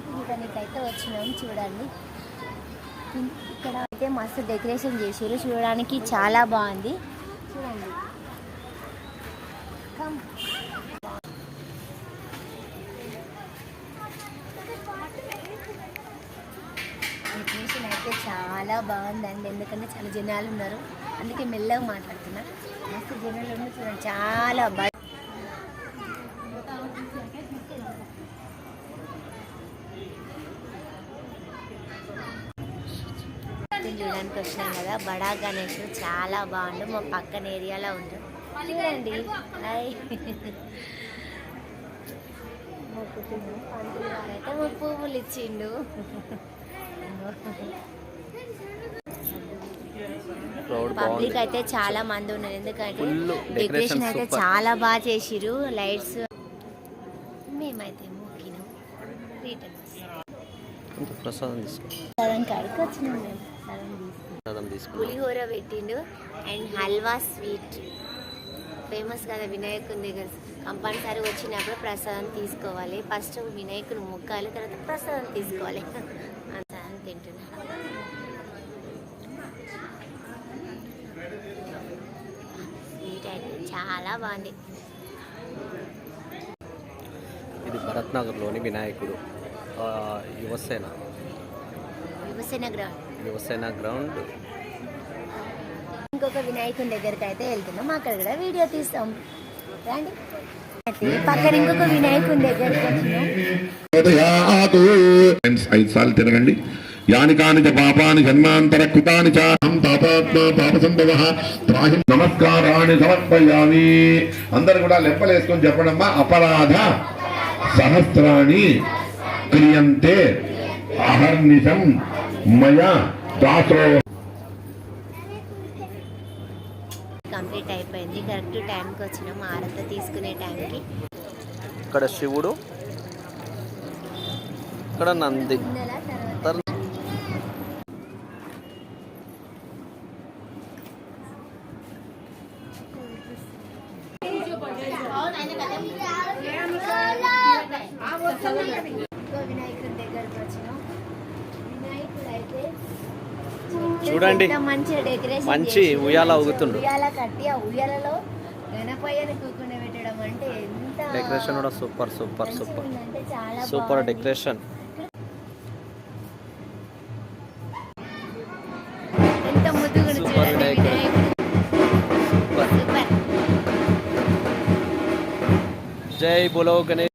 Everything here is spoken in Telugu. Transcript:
వినాయక చూడడానికి అయితే వచ్చినాం. చూడండి ఇక్కడ అయితే మస్తు డెకరేషన్ చేసారు, చూడడానికి చాలా బాగుంది. చూడండి డెకరేషన్ అయితే చాలా బాగుందండి, ఎందుకంటే చాలా జనాలు ఉన్నారు, అందుకే మెల్లగా మాట్లాడుతున్నా. మస్తు జనాలు ఉన్నారు చూడండి, చాలా బాగా చూడడానికి వచ్చినాం కదా. బడా గణేష్ చాలా బాగుండు, మా పక్కన ఏరియాలో ఉంది. చూడండి అయితే మా పువ్వులు ఇచ్చిండు. పబ్లిక్ అయితే చాలా మంది ఉన్నారు, ఎందుకంటే డెకరేషన్ అయితే చాలా బాగా చేసిరు. లైట్స్ మేమైతే మొక్కినాం, రిటర్న్ సగం కాడికి వచ్చినాం మేము. పులిహోర పెట్టిండు అండ్ హల్వా స్వీట్ ఫేమస్ కదా వినాయకుని దగ్గర. కంపల్సరీ వచ్చినప్పుడు ప్రసాదం తీసుకోవాలి. ఫస్ట్ వినాయకుని మొక్కాలి, తర్వాత ప్రసాదం తీసుకోవాలి. ప్రసాదం తింటున్నా. స్వీట్ అయితే చాలా బాగుంది. ఇది భరత్ నగర్లోని వినాయకుడు, యువసేన గ్రౌండ్. ఇంకొక వినాయకుని దగ్గరికి అయితే వెళ్తున్నాం, అక్కడ కూడా వీడియో తీస్తాం. రండి. పక్కన ఇంకొక వినాయకుని దగ్గరికి వచ్చినాం. 5 సార్లు తిరగండి. యాని కాని చ పాపాని జన్మాంతర కృతాని చ అహం పాపాత్మా పాప సంభవః త్రాహి నమస్కారాన్ని సమర్పయామి. అందరూ కూడా లెప్పలేసుకొని చెప్పడమ్మా. అపరాధ సహస్రాణి క్రియంతే అహర్నిశం మయా దాసో. కంప్లీట్ అయిపోయింది, కరెక్ట్ టైంకి వచ్చినాం. ఆరత తీసుకునే టైంకి ఇక్కడ శివుడు, ఇక్కడ నంది. వినాయకుడి దగ్గరకు వచ్చినాం. వినాయకుడు అయితే చూడండి, మంచిగా డెకరేషన్, మంచి ఉయ్యాల ఊగుతుండు. ఉయ్యాల కట్టి ఆ ఉయ్యాలలో గణపయ్యని కూర్చుని పెట్టడం అంటే ఎంత డెకరేషన్ కూడా సూపర్ సూపర్ సూపర్ అంటే చాలా సూపర్ డెకరేషన్. ఎంత ముద్దుగా చూడండి వినాయకుడు. జై బోలో గణేష్.